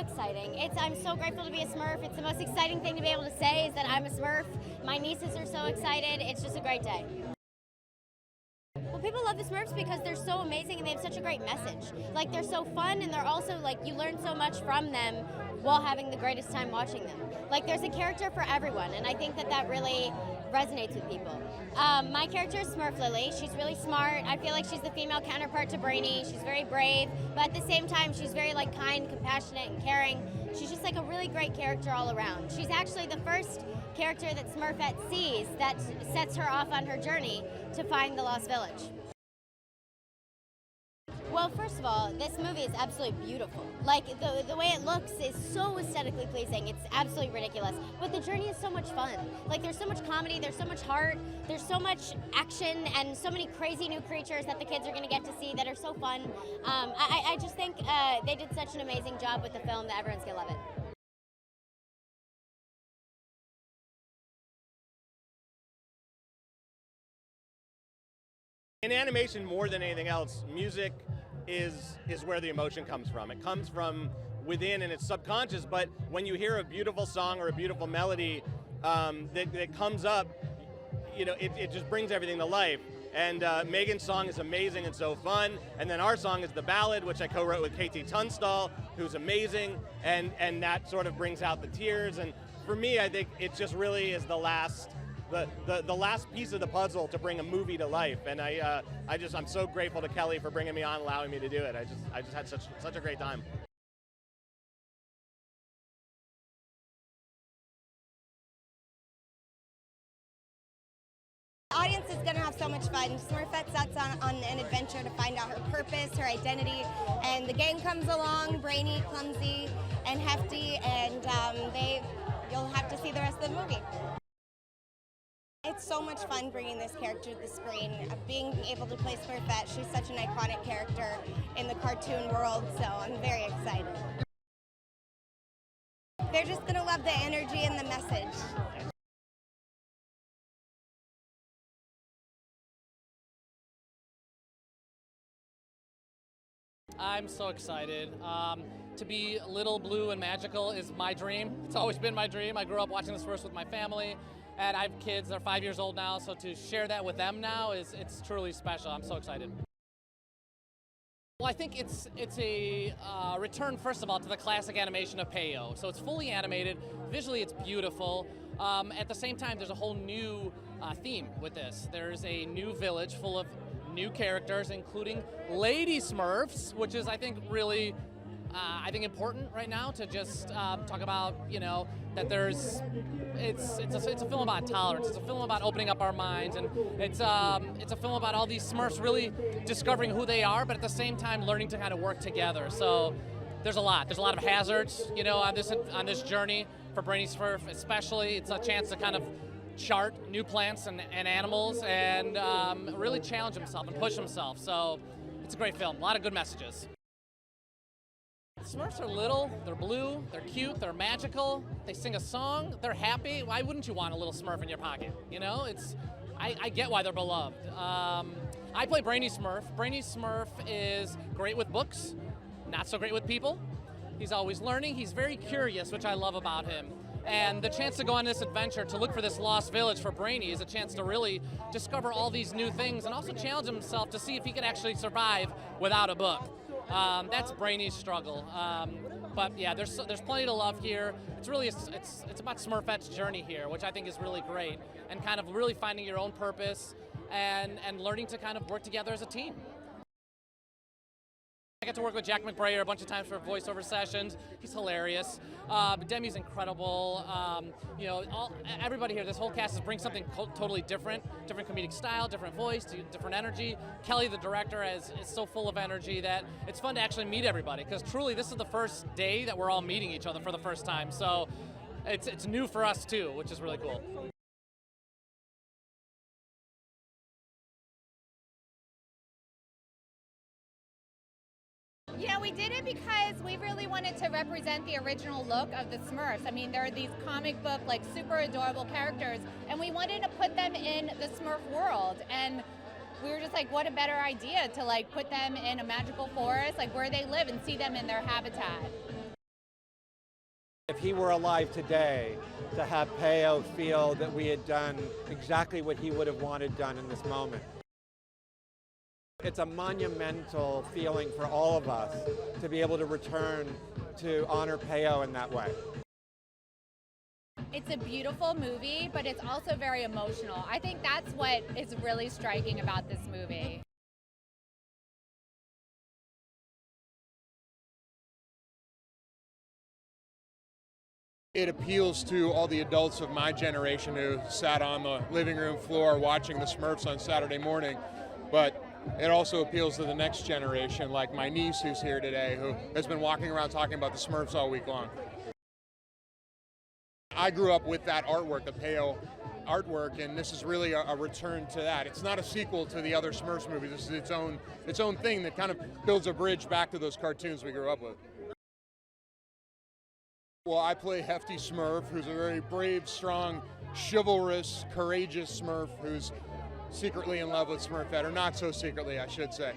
exciting. I'm so grateful to be a Smurf. It's the most exciting thing to be able to say is that I'm a Smurf. My nieces are so excited. It's just a great day. Well, people love the Smurfs because they're so amazing and they have such a great message. Like, they're so fun and they're also, like, you learn so much from them while having the greatest time watching them. Like, there's a character for everyone, and I think that really resonates with people. My character is Smurf Lily. She's really smart. I feel like she's the female counterpart to Brainy. She's very brave, but at the same time, she's very, like, kind, compassionate, and caring. She's just, like, a really great character all around. She's actually the first character that Smurfette sees that sets her off on her journey to find the lost village. Well, first of all, this movie is absolutely beautiful. Like, the way it looks is so aesthetically pleasing. It's absolutely ridiculous. But the journey is so much fun. Like, there's so much comedy, there's so much heart, there's so much action, and so many crazy new creatures that the kids are going to get to see that are so fun. I just think they did such an amazing job with the film that everyone's going to love it. In animation, more than anything else, music is where the emotion comes from. It comes from within and it's subconscious, but when you hear a beautiful song or a beautiful melody that comes up, you know, it just brings everything to life. And Meghan's song is amazing and so fun, and then our song is The Ballad, which I co-wrote with KT Tunstall, who's amazing, and that sort of brings out the tears. And for me, I think it just really is the last piece of the puzzle to bring a movie to life, and I'm so grateful to Kelly for bringing me on, allowing me to do it. I just had such a great time. The audience is going to have so much fun. Smurfette sets on an adventure to find out her purpose, her identity, and the gang comes along, Brainy, Clumsy, and Hefty, and you'll have to see the rest of the movie. It's so much fun bringing this character to the screen. Being able to play Smurfette, she's such an iconic character in the cartoon world, so I'm very excited. They're just going to love the energy and the message. I'm so excited. To be little, blue, and magical is my dream. It's always been my dream. I grew up watching this first with my family, and I have kids. They're 5 years old now, so to share that with them now it's truly special. I'm so excited. Well, I think it's a return, first of all, to the classic animation of Peyo. So it's fully animated. Visually, it's beautiful. At the same time, there's a whole new theme with this. There's a new village full of new characters, including Lady Smurfs, which is, I think, really important right now to just talk about, you know, that it's a film about tolerance. It's a film about opening up our minds, and it's a film about all these Smurfs really discovering who they are, but at the same time learning to kind of work together. So there's a lot of hazards, you know, on this journey for Brainy Smurf especially. It's a chance to kind of chart new plants and animals and really challenge himself and push himself. So it's a great film. A lot of good messages. Smurfs are little, they're blue, they're cute, they're magical, they sing a song, they're happy. Why wouldn't you want a little Smurf in your pocket? You know, I get why they're beloved. I play Brainy Smurf. Brainy Smurf is great with books, not so great with people. He's always learning, he's very curious, which I love about him. And the chance to go on this adventure to look for this lost village for Brainy is a chance to really discover all these new things and also challenge himself to see if he can actually survive without a book. That's Brainy's struggle. But yeah, there's plenty to love here. It's really it's about Smurfette's journey here, which I think is really great, and kind of really finding your own purpose and learning to kind of work together as a team. I got to work with McBrayer a bunch of times for voiceover sessions. He's hilarious. Demi's incredible. You know, everybody here, this whole cast brings something totally different comedic style, different voice, different energy. Kelly, the director, is so full of energy that it's fun to actually meet everybody, because truly this is the first day that we're all meeting each other for the first time. So it's new for us too, which is really cool. You know, we did it because we really wanted to represent the original look of the Smurfs. I mean, there are these comic book, like, super adorable characters, and we wanted to put them in the Smurf world. And we were just like, what a better idea to, like, put them in a magical forest, like, where they live, and see them in their habitat. If he were alive today, to have Peyo feel that we had done exactly what he would have wanted done in this moment. It's a monumental feeling for all of us to be able to return to honor Peyo in that way. It's a beautiful movie, but it's also very emotional. I think that's what is really striking about this movie. It appeals to all the adults of my generation who sat on the living room floor watching the Smurfs on Saturday morning, but it also appeals to the next generation, like my niece who's here today, who has been walking around talking about the Smurfs all week long. I grew up with that artwork, the Peyo artwork, and this is really a return to that. It's not a sequel to the other Smurfs movies. This is its own thing that kind of builds a bridge back to those cartoons we grew up with. Well, I play Hefty Smurf, who's a very brave, strong, chivalrous, courageous Smurf who's secretly in love with Smurfette, or not so secretly, I should say.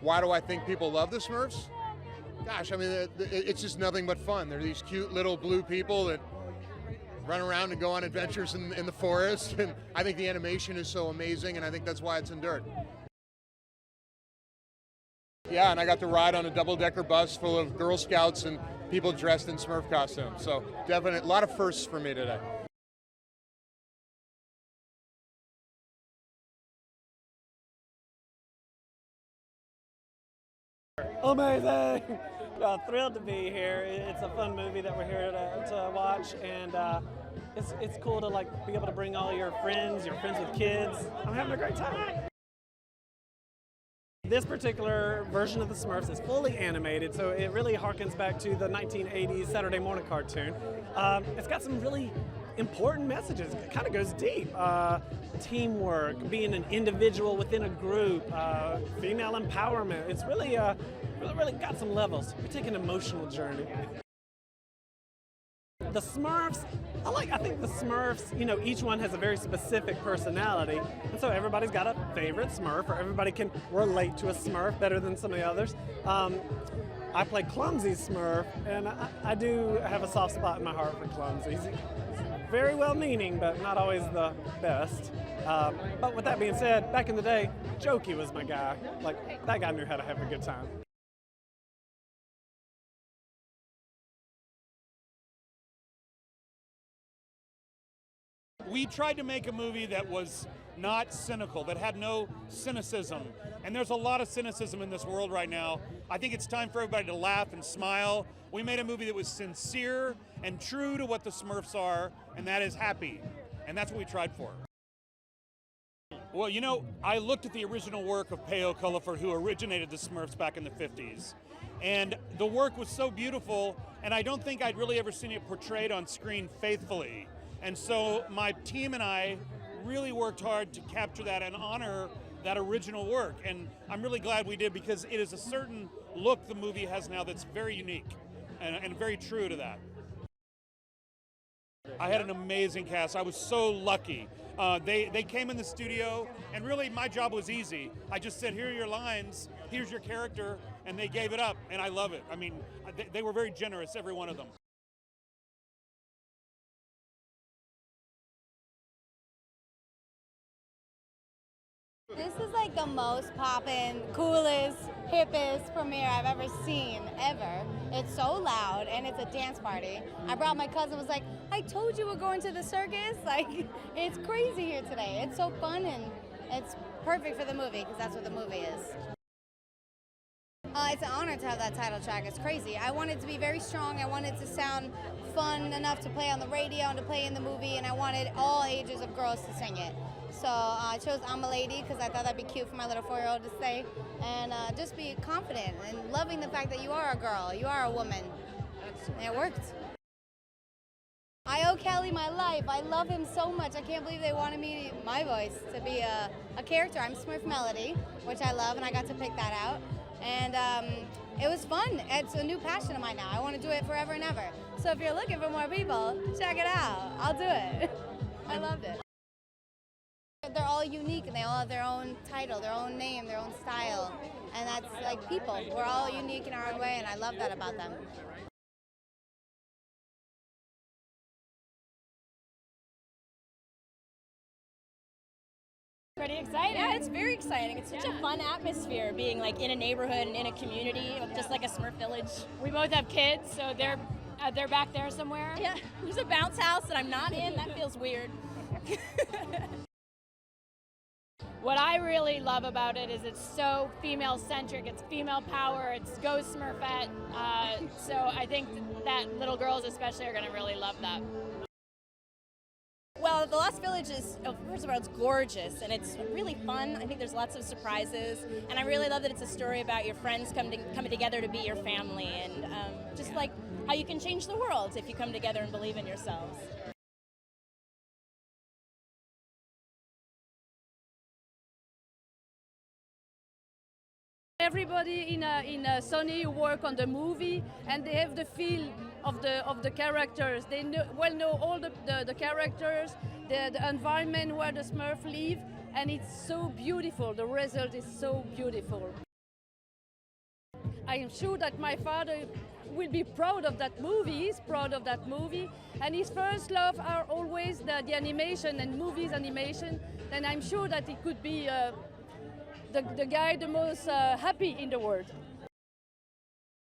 Why do I think people love the Smurfs? Gosh, I mean, it's just nothing but fun. They're these cute little blue people that run around and go on adventures in the forest, and I think the animation is so amazing, and I think that's why it's endured. Yeah, and I got to ride on a double-decker bus full of Girl Scouts and people dressed in Smurf costumes. So definitely a lot of firsts for me today. Amazing! Thrilled to be here. It's a fun movie that we're here to watch, and it's cool to be able to bring all your friends with kids. I'm having a great time. This particular version of the Smurfs is fully animated, so it really harkens back to the 1980s Saturday morning cartoon. It's got some really important messages. It kind of goes deep. Teamwork, being an individual within a group, female empowerment. It's really got some levels. We take an emotional journey. The Smurfs, I think the Smurfs, each one has a very specific personality, and so everybody's got a favorite Smurf, or everybody can relate to a Smurf better than some of the others. I play Clumsy Smurf, and I do have a soft spot in my heart for Clumsy. He's very well-meaning, but not always the best. But with that being said, back in the day, Jokey was my guy. That guy knew how to have a good time. We tried to make a movie that was not cynical, that had no cynicism. And there's a lot of cynicism in this world right now. I think it's time for everybody to laugh and smile. We made a movie that was sincere and true to what the Smurfs are, and that is happy. And that's what we tried for. Well, I looked at the original work of Peyo Culliford, who originated the Smurfs back in the 50s. And the work was so beautiful, and I don't think I'd really ever seen it portrayed on screen faithfully. And so my team and I really worked hard to capture that and honor that original work. And I'm really glad we did, because it is a certain look the movie has now that's very unique and very true to that. I had an amazing cast. I was so lucky. They came in the studio, and really my job was easy. I just said, here are your lines, here's your character, and they gave it up, and I love it. I mean, they were very generous, every one of them. This is the most poppin', coolest, hippest premiere I've ever seen, ever. It's so loud, and it's a dance party. I brought my cousin, was like, I told you we're going to the circus. It's crazy here today. It's so fun, and it's perfect for the movie, because that's what the movie is. It's an honor to have that title track. It's crazy. I wanted it to be very strong. I wanted it to sound fun enough to play on the radio and to play in the movie, and I wanted all ages of girls to sing it. So I chose I'm a Lady because I thought that'd be cute for my little 4-year-old to say, and just be confident and loving the fact that you are a girl, you are a woman. And it worked. I owe Kelly my life. I love him so much. I can't believe they wanted me, my voice, to be a character. I'm Smurf Melody, which I love, and I got to pick that out. And it was fun. It's a new passion of mine now. I want to do it forever and ever. So if you're looking for more people, check it out. I'll do it. I loved it. They're all unique, and they all have their own title, their own name, their own style. And that's like people. We're all unique in our own way, and I love that about them. Pretty exciting. Yeah, it's very exciting. It's such a fun atmosphere being like in a neighborhood and in a community, just like a Smurf village. We both have kids, so they're back there somewhere. Yeah, there's a bounce house that I'm not in. That feels weird. What I really love about it is it's so female-centric. It's female power. It's Go Smurfette. So I think that little girls especially are going to really love that. Well, the Lost Village is, first of all, it's gorgeous and it's really fun. I think there's lots of surprises, and I really love that it's a story about your friends coming together to be your family, and just like how you can change the world if you come together and believe in yourselves. Everybody in Sony work on the movie, and they have the feel of the characters. They know all the characters, the environment where the Smurfs live, and it's so beautiful. The result is so beautiful. I am sure that my father will be proud of that movie. He's proud of that movie, and his first love are always the animation and movies animation. And I'm sure that he could be the guy the most happy in the world.